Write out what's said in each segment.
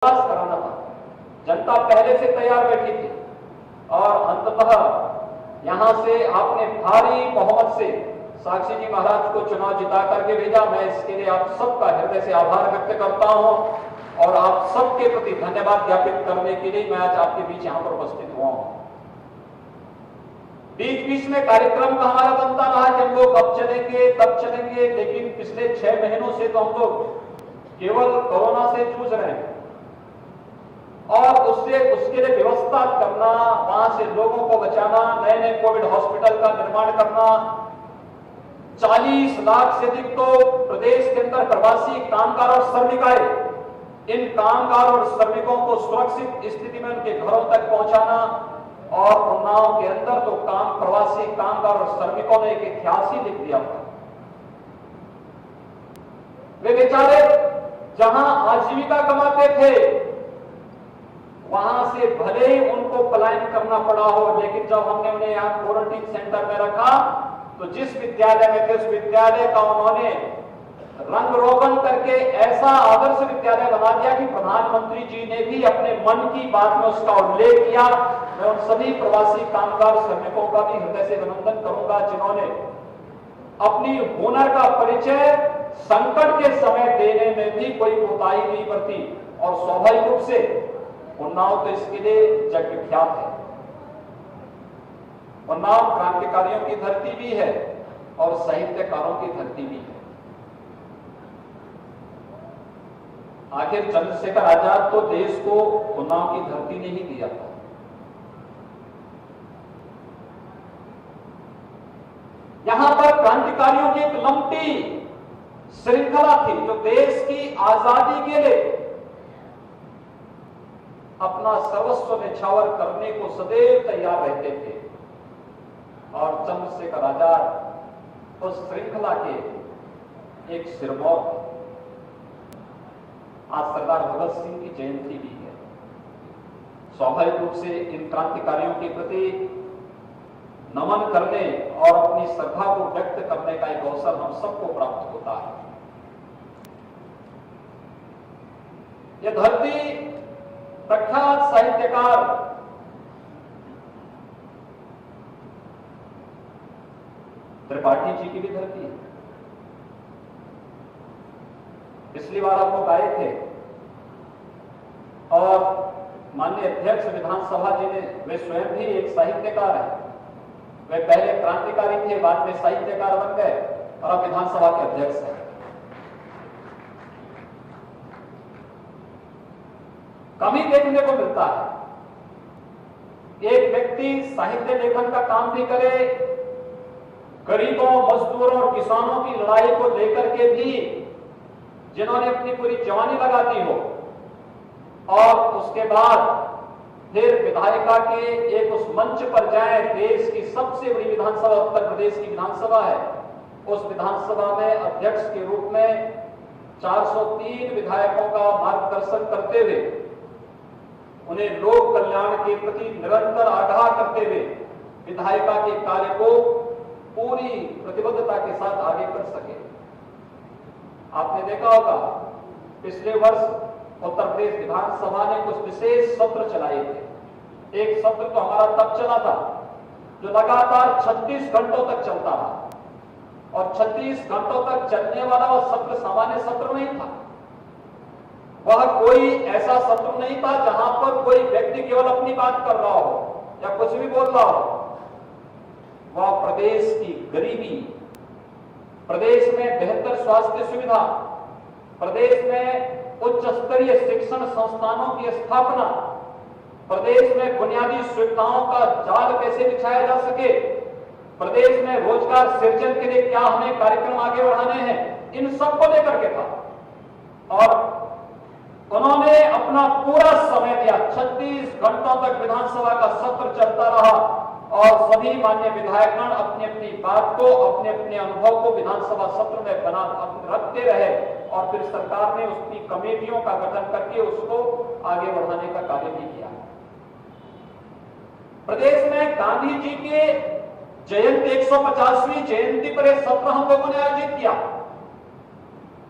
विकास कराना था। जनता पहले से तैयार बैठी थी और अंततः यहां से आपने भारी बहुमत से साक्षी जी महाराज को चुनाव जिता करके भेजा। मैं इसके लिए आप सबका हृदय से आभार व्यक्त करता हूं और आप सबके प्रति धन्यवाद ज्ञापित करने के लिए मैं आज आपके बीच यहां पर उपस्थित हुआ हूं। बीच बीच में कार्यक्रम का हमारा बनता रहा कि हम लोग अब चलेंगे तब चलेंगे, लेकिन पिछले 6 महीनों से तो हम लोग केवल कोरोना से जूझ रहे हैं और उसके लिए व्यवस्था करना, वहां से लोगों को बचाना, नए नए कोविड हॉस्पिटल का निर्माण करना, 40 लाख से अधिक तो प्रदेश के अंदर प्रवासी कामगार और श्रमिकाएं, इन कामगार और श्रमिकों को सुरक्षित स्थिति में उनके घरों तक पहुंचाना। और उन्नाव के अंदर तो प्रवासी कामगार और श्रमिकों ने एक इतिहास ही लिख दिया था। वे बेचारे जहां आजीविका कमाते थे वहां से भले ही उनको पलायन करना पड़ा हो, लेकिन जब हमने उन्हें यहां क्वारंटीन सेंटर में रखा तो जिस विद्यालय में थे उस विद्यालय का उन्होंने रंग रोगन करके ऐसा आदर्श विद्यालय बना दिया कि प्रधानमंत्री जी ने भी अपने मन की बात में उसका उल्लेख किया। मैं उन सभी प्रवासी कामगार श्रमिकों का भी हृदय से अभिनंदन करूंगा जिन्होंने अपनी हुनर का परिचय संकट के समय देने में भी कोई कोताही नहीं बरती। और स्वाभाविक रूप से उन्नाव तो इसके लिए जग विख्यात है। उन्नाव क्रांतिकारियों की धरती भी है और साहित्यकारों की धरती भी है। आखिर चंद्रशेखर आजाद तो देश को उन्नाव की धरती ने ही दिया था। यहां पर क्रांतिकारियों की एक लंबी श्रृंखला थी जो देश की आजादी के लिए अपना सर्वस्व निछावर करने को सदैव तैयार रहते थे और चंद्रशेखर आजाद उस श्रृंखला के एक सिरमौर थे। आज सरदार भगत सिंह की जयंती भी है। स्वाभाविक रूप से इन क्रांतिकारियों के प्रति नमन करने और अपनी श्रद्धा को व्यक्त करने का एक अवसर हम सबको प्राप्त होता है। यह धरती प्रख्यात साहित्यकार त्रिपाठी जी की भी धरती है। पिछली बार आप लोग आए थे और माननीय अध्यक्ष विधानसभा जी ने, वे स्वयं भी एक साहित्यकार हैं। वे पहले क्रांतिकारी थे, बाद में साहित्यकार बन गए और अब विधानसभा के अध्यक्ष हैं। कमी देखने को मिलता है एक व्यक्ति साहित्य लेखन का काम भी करे, गरीबों, मजदूरों और किसानों की लड़ाई को लेकर के भी जिन्होंने अपनी पूरी जवानी लगा दी हो और उसके बाद फिर विधायिका के एक उस मंच पर जाए, देश की सबसे बड़ी विधानसभा उत्तर प्रदेश की विधानसभा है, उस विधानसभा में अध्यक्ष के रूप में 403 विधायकों का मार्गदर्शन करते हुए, उन्हें लोक कल्याण के प्रति निरंतर आगाह करते हुए विधायिका के कार्य को पूरी प्रतिबद्धता के साथ आगे कर सके। आपने देखा होगा पिछले वर्ष उत्तर प्रदेश विधानसभा ने कुछ विशेष सत्र चलाए थे। एक सत्र तो हमारा तब चला था जो लगातार 36 घंटों तक चलता रहा और 36 घंटों तक चलने वाला वह सत्र सामान्य सत्र नहीं था। वह कोई ऐसा सत्र नहीं था जहां पर कोई व्यक्ति केवल अपनी बात कर रहा हो या कुछ भी बोल रहा हो। वह प्रदेश की गरीबी, प्रदेश में बेहतर स्वास्थ्य सुविधा, प्रदेश में उच्च स्तरीय शिक्षण संस्थानों की स्थापना, प्रदेश में बुनियादी सुविधाओं का जाल कैसे बिछाया जा सके, प्रदेश में रोजगार सृजन के लिए क्या हमें कार्यक्रम आगे बढ़ाने हैं, इन सबको लेकर के था। और उन्होंने अपना पूरा समय दिया। 36 घंटों तक विधानसभा का सत्र चलता रहा और सभी मान्य विधायकगण अपनी अपनी बात को, अपने अपने अनुभव को विधानसभा सत्र में बना रखते रहे और फिर सरकार ने उसकी कमेटियों का गठन करके उसको आगे बढ़ाने का कार्य भी किया। प्रदेश में गांधी जी के जयंती 150वीं जयंती पर एक सत्र हम लोगों ने आयोजित किया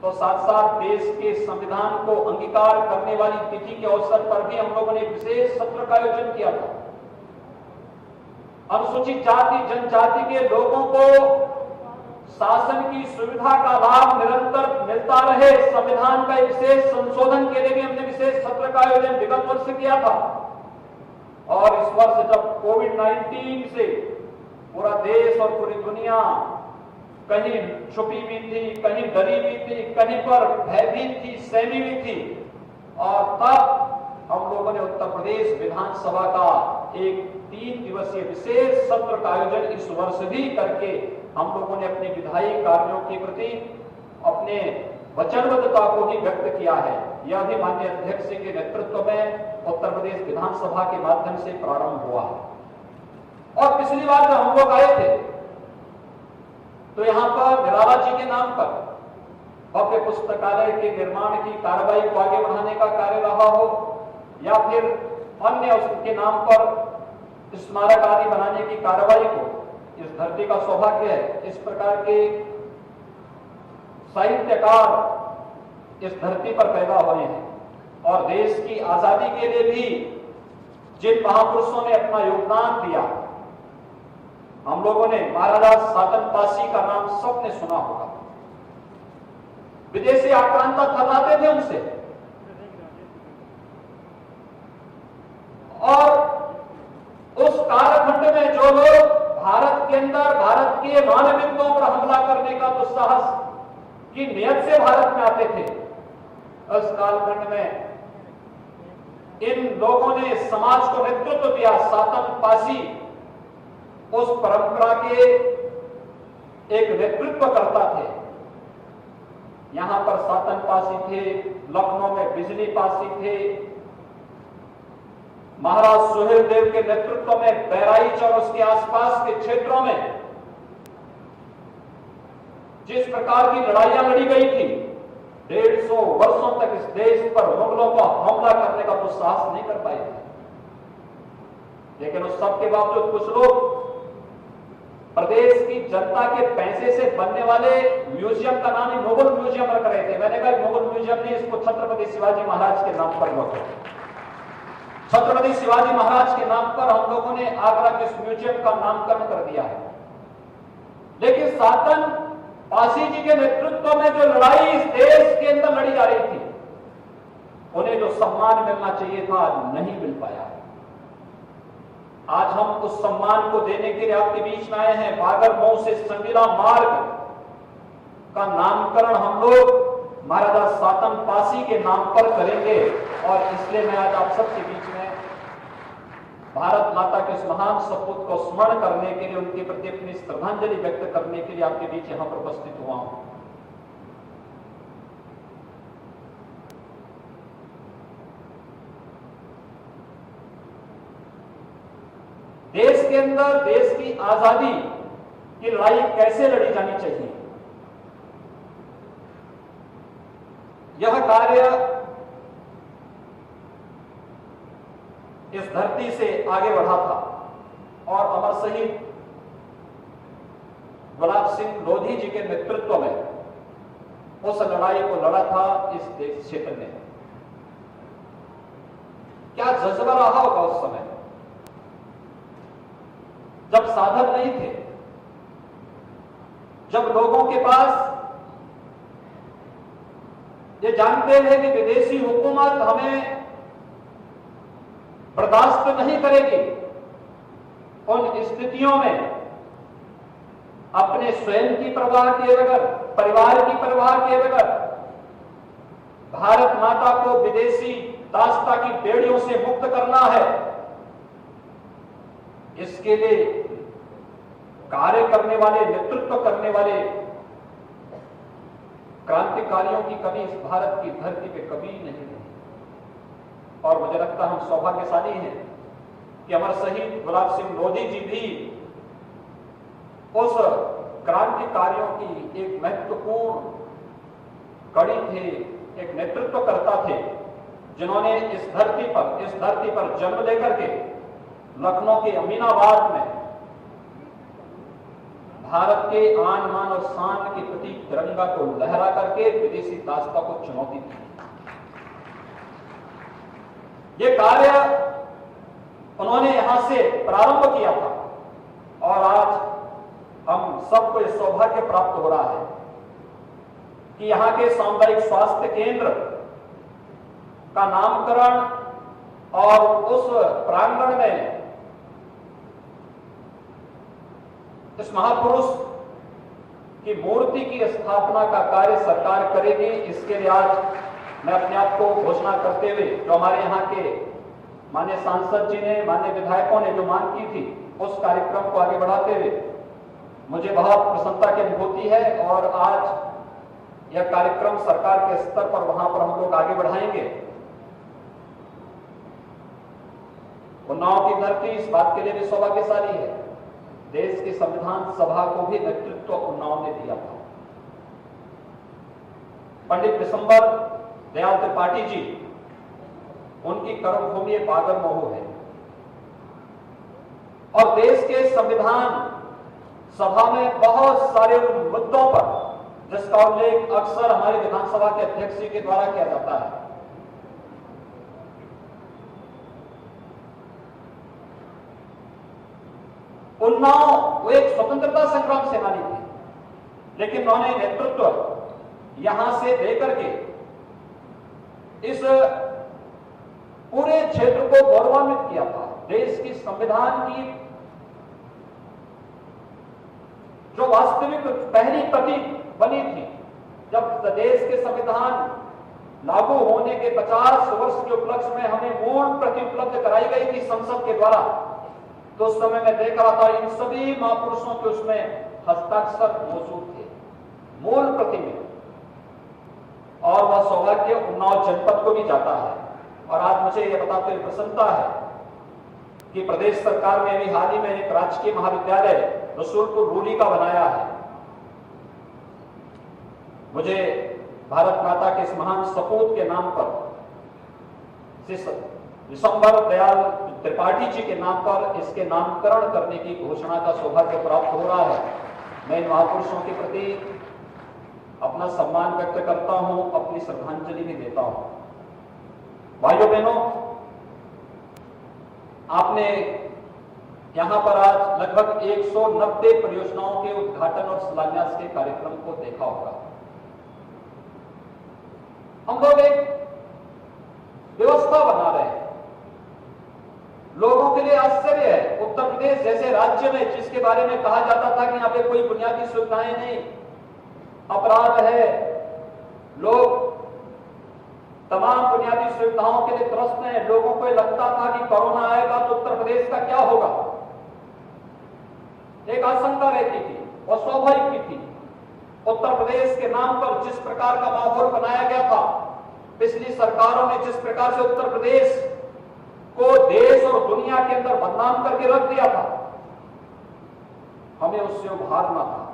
तो साथ साथ देश के संविधान को अंगीकार करने वाली तिथि के अवसर पर भी हम लोगों ने विशेष सत्र का आयोजन किया था। अनुसूचित जाति जनजाति के लोगों को शासन की सुविधा का लाभ निरंतर मिलता रहे, संविधान का विशेष संशोधन के लिए भी हमने विशेष सत्र का आयोजन विगत वर्ष किया था। और इस वर्ष जब कोविड-19 से पूरा देश और पूरी दुनिया कहीं छुपी भी थी, कहीं डरी भी थी, कहीं पर भयभीत थी, सहमी भी थी, और तब हम लोगों ने उत्तर प्रदेश विधानसभा का एक 3 दिवसीय विशेष सत्र का आयोजन इस वर्ष भी करके हम लोगों ने अपने विधायी कार्यों के प्रति अपने वचनबद्धता को ही व्यक्त किया है। यह भी माननीय अध्यक्ष के नेतृत्व में उत्तर प्रदेश विधानसभा के माध्यम से प्रारंभ हुआ है। और पिछली बार जब हम लोग आए थे तो यहां पर निराला जी के नाम पर भव्य पुस्तकालय के निर्माण की कार्रवाई को आगे बढ़ाने का कार्य रहा हो, या फिर अन्य उसके नाम पर स्मारक आदि बनाने की कार्रवाई को, इस धरती का सौभाग्य है इस प्रकार के साहित्यकार इस धरती पर पैदा हुए हैं। और देश की आजादी के लिए भी जिन महापुरुषों ने अपना योगदान दिया, हम लोगों ने महाराजा सातन पासी का नाम सबने सुना होगा। विदेशी आक्रांता थर्राते थे उनसे, और उस कालखंड में जो लोग भारत के अंदर भारत के मानविंदों पर हमला करने का दुस्साहस की नियत से भारत में आते थे, उस कालखंड में इन लोगों ने समाज को नेतृत्व दिया। सातन पासी उस परंपरा के एक नेतृत्व करता थे। यहां पर सातन पासी थे, लखनऊ में बिजली पासी थे, महाराज सुहेल देव के नेतृत्व में बहराइच और उसके आसपास के क्षेत्रों में जिस प्रकार की लड़ाइयां लड़ी गई थी, 150 वर्षों तक इस देश पर मुगलों को हमला करने का दुस्साहस नहीं कर पाए थे। लेकिन उस सब के बावजूद कुछ लोग प्रदेश की जनता के पैसे से बनने वाले म्यूजियम का नाम ही मुगल म्यूजियम रख रहे थे। मैंने कहा मुगल म्यूजियम नहीं, इसको छत्रपति शिवाजी महाराज के नाम पर रखो। छत्रपति शिवाजी महाराज के नाम पर हम लोगों ने आगरा के इस म्यूजियम का नामकरण कर दिया है। लेकिन सातन पासी जी के नेतृत्व में जो लड़ाई इस देश के अंदर लड़ी जा रही थी, उन्हें जो सम्मान मिलना चाहिए था नहीं मिल पाया। आज हम उस सम्मान को देने के लिए आपके बीच में आए हैं। बागर मऊ से संगीला मार्ग का नामकरण हम लोग महाराजा सातन पासी के नाम पर करेंगे, और इसलिए मैं आज आप सबके बीच में भारत माता के इस महान सपूत को स्मरण करने के लिए, उनके प्रति अपनी श्रद्धांजलि व्यक्त करने के लिए आपके बीच यहां पर उपस्थित हुआ हूं। देश के अंदर देश की आजादी की लड़ाई कैसे लड़ी जानी चाहिए, यह कार्य इस धरती से आगे बढ़ा था, और अमर शहीद गुलाब सिंह लोधी जी के नेतृत्व में उस लड़ाई को लड़ा था इस देश क्षेत्र में। क्या जज्बा रहा होगा उस समय जब साधन नहीं थे, जब लोगों के पास ये जानते थे कि विदेशी हुकूमत हमें बर्दाश्त नहीं करेगी। उन स्थितियों में अपने स्वयं की परवाह किए बगैर, परिवार की परवाह किए बगैर भारत माता को विदेशी दासता की बेड़ियों से मुक्त करना है, इसके लिए कार्य करने वाले, नेतृत्व करने वाले क्रांतिकारियों की कमी इस भारत की धरती पे कभी नहीं रही। और मुझे लगता है हम सौभाग्यशाली हैं कि अमर शहीद गुलाब सिंह लोधी जी भी उस क्रांतिकारियों की एक महत्वपूर्ण कड़ी थे, एक नेतृत्व करता थे, जिन्होंने इस धरती पर जन्म लेकर के लखनऊ के अमीनाबाद में भारत के आन मान और शान के प्रतीक तिरंगा को लहरा करके विदेशी ताकतों को चुनौती दी। ये कार्य उन्होंने यहां से प्रारंभ किया था और आज हम सबको इस सौभाग्य प्राप्त हो रहा है कि यहां के सामुदायिक स्वास्थ्य केंद्र का नामकरण और उस प्रांगण में इस महापुरुष की मूर्ति की स्थापना का कार्य सरकार करेगी। इसके लिए आज मैं अपने आप को घोषणा करते हुए जो हमारे यहाँ के माननीय सांसद जी ने, माननीय विधायकों ने जो मांग की थी, उस कार्यक्रम को आगे बढ़ाते हुए मुझे बहुत प्रसन्नता की अनुभूति है और आज यह कार्यक्रम सरकार के स्तर पर वहां पर हम लोग आगे बढ़ाएंगे। उन्नाव की धरती इस बात के लिए भी सौभाग्यशाली है, देश की संविधान सभा को भी नेतृत्व उन्नाव ने दिया था। पंडित दिसंबर दयाल त्रिपाठी जी, उनकी कर्मभूमि बागर मऊ है और देश के संविधान सभा में बहुत सारे मुद्दों पर जिसका उल्लेख अक्सर हमारे विधानसभा के अध्यक्ष जी के द्वारा किया जाता है। उन्नाव वो एक स्वतंत्रता संग्राम सेनानी थे, लेकिन उन्होंने नेतृत्व यहां से देकर के इस पूरे क्षेत्र को गौरवान्वित किया था। देश की संविधान की जो वास्तविक पहली प्रति बनी थी, जब देश के संविधान लागू होने के 50 वर्ष के उपलक्ष्य में हमें मूल प्रति उपलब्ध कराई गई थी संसद के द्वारा, तो उस समय मैं देख रहा था इन सभी महापुरुषों के उसमें हस्ताक्षर मौजूद थे मूल प्रति में, और वह सौभाग्य उन्नाव जनपद को भी जाता है। और आज मुझे यह बताते हुए प्रसन्नता है कि प्रदेश सरकार ने भी हाल ही में एक राजकीय महाविद्यालय रसूलपुर रूली का बनाया है। मुझे भारत माता के इस महान सपूत के नाम पर दिसंबर दयाल त्रिपाठी जी के नाम पर इसके नामकरण करने की घोषणा का सौभाग्य प्राप्त हो रहा है। मैं इन महापुरुषों के प्रति अपना सम्मान व्यक्त करता हूं, अपनी श्रद्धांजलि भी देता हूं। भाइयों बहनों, आपने यहां पर आज लगभग 190 परियोजनाओं के उद्घाटन और शिलान्यास के कार्यक्रम को देखा होगा। हम लोग एक व्यवस्था बना रहे हैं। लोगों के लिए आश्चर्य है, उत्तर प्रदेश जैसे राज्य में जिसके बारे में कहा जाता था कि यहां पे कोई बुनियादी सुविधाएं नहीं, अपराध है, लोग तमाम बुनियादी सुविधाओं के लिए त्रस्त हैं, लोगों को लगता था कि कोरोना आएगा तो उत्तर प्रदेश का क्या होगा, एक आशंका रहती थी और स्वाभाविक भी थी। उत्तर प्रदेश के नाम पर जिस प्रकार का माहौल बनाया गया था, पिछली सरकारों ने जिस प्रकार से उत्तर प्रदेश को देश और दुनिया के अंदर बदनाम करके रख दिया था, हमें उससे उभारना था।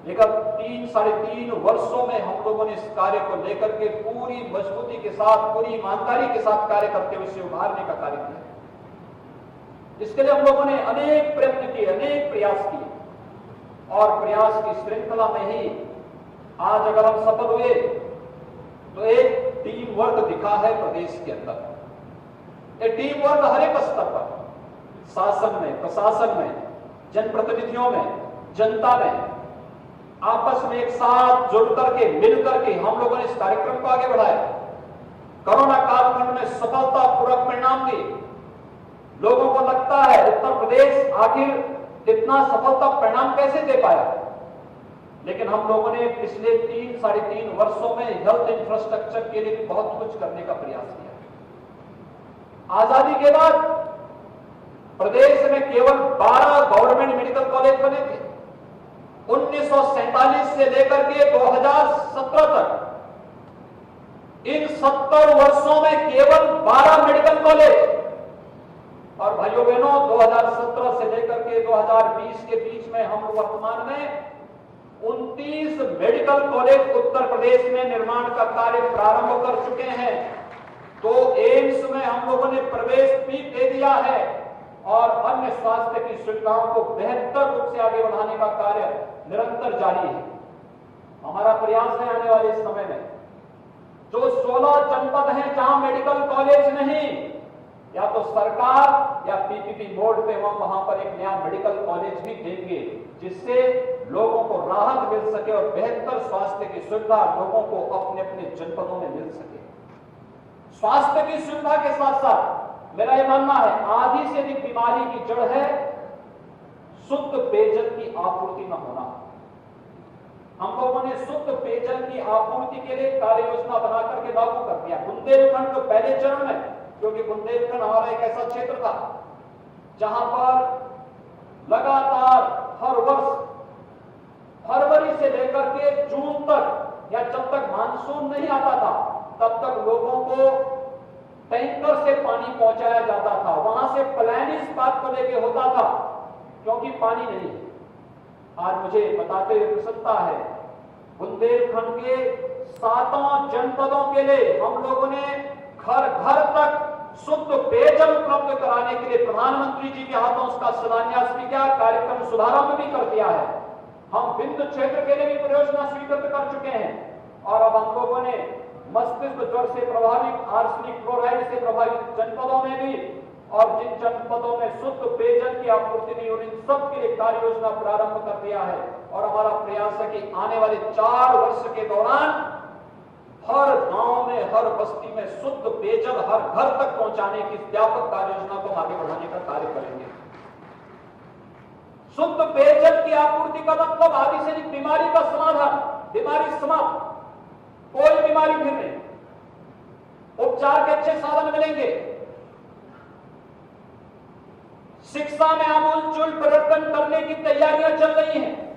लेकिन 3-3.5 वर्षों में हम लोगों ने इस कार्य को लेकर के पूरी मजबूती के साथ, पूरी ईमानदारी के साथ कार्य करते हुए इसे उभारने का कार्य किया। इसके लिए हम लोगों ने अनेक प्रयत्न किए, अनेक प्रयास किए और प्रयास की श्रृंखला में ही आज अगर हम सफल हुए तो एक टीम वर्क दिखा है प्रदेश के अंदर। एक टीम वर्क हर एक स्तर पर, शासन में, प्रशासन में, जनप्रतिनिधियों में, जनता में आपस में एक साथ जुड़ करके, मिल करके हम लोगों ने इस कार्यक्रम को आगे बढ़ाया। कोरोना कालखंड में सफलतापूर्वक परिणाम दिए। लोगों को लगता है उत्तर प्रदेश आखिर इतना सफलता परिणाम कैसे दे पाया, लेकिन हम लोगों ने पिछले 3-3.5 वर्षों में हेल्थ इंफ्रास्ट्रक्चर के लिए बहुत कुछ करने का प्रयास किया। आजादी के बाद प्रदेश में केवल 12 गवर्नमेंट मेडिकल कॉलेज बने थे। 1947 से लेकर के 2017 तक इन 70 वर्षों में केवल 12 मेडिकल कॉलेज, और भाइयों बहनों 2017 से लेकर के 2020 के बीच में हम वर्तमान में 29 मेडिकल कॉलेज उत्तर प्रदेश में निर्माण का कार्य प्रारंभ कर चुके हैं। तो एम्स में हम लोगों ने प्रवेश भी दे दिया है। और अन्य स्वास्थ्य की सुविधाओं को बेहतर रूप से आगे बढ़ाने का कार्य निरंतर जारी है। हमारा प्रयास है आने वाले समय में जो 16 जनपद हैं जहां मेडिकल कॉलेज नहीं, या तो सरकार या पीपीपी बोर्ड पे हम वहां पर एक नया मेडिकल कॉलेज भी देंगे, जिससे लोगों को राहत मिल सके और बेहतर स्वास्थ्य की सुविधा लोगों को अपने अपने जनपदों में मिल सके। स्वास्थ्य की सुविधा के साथ साथ मेरा यह मानना है आधी से अधिक बीमारी की जड़ है शुद्ध पेयजल की आपूर्ति न होना। हम लोगों ने शुद्ध पेयजल की आपूर्ति के लिए कार्य योजना बना करके लागू कर दिया। बुंदेलखंड तो पहले चरण में, क्योंकि बुंदेलखंड हमारा एक ऐसा क्षेत्र था जहां पर लगातार हर वर्ष फरवरी से लेकर के जून तक या जब तक मानसून नहीं आता था तब तक लोगों को टैंकर से पानी पहुंचाया जाता था। वहां से प्लान इस बात को लेके होता था क्योंकि पानी नहीं है। आज मुझे बताते हुए प्रसन्नता है बुंदेलखंड के 7 जनपदों के लिए हम लोगों ने घर घर तक शुद्ध पेयजल उपलब्ध कराने के लिए प्रधानमंत्री जी के हाथों उसका शिलान्यास भी किया, कार्यक्रम शुभारंभ भी कर दिया है। हम बिंदु क्षेत्र के लिए भी परियोजना स्वीकृत कर चुके हैं और अब हम लोगों ने मस्तिष्क ज्वर से प्रभावित, आर्सेनिक क्लोराइड से प्रभावित जनपदों में भी और जिन जनपदों में शुद्ध पेयजल की आपूर्ति नहीं हो, इन सब के लिए कार्य योजना प्रारंभ कर दिया है। और हमारा प्रयास है कि आने वाले 4 वर्ष के दौरान हर गांव में, हर बस्ती में शुद्ध पेयजल हर घर तक पहुंचाने की व्यापक कार्य योजना को आगे बढ़ाने का कार्य करेंगे। शुद्ध पेयजल की आपूर्ति का मतलब आदि से अधिक बीमारी का समाधान, बीमारी समाप्त, कोई बीमारी फिर नहीं, उपचार के अच्छे साधन मिलेंगे, शिक्षा में आमूलचूल परिवर्तन करने की तैयारियां चल रही हैं।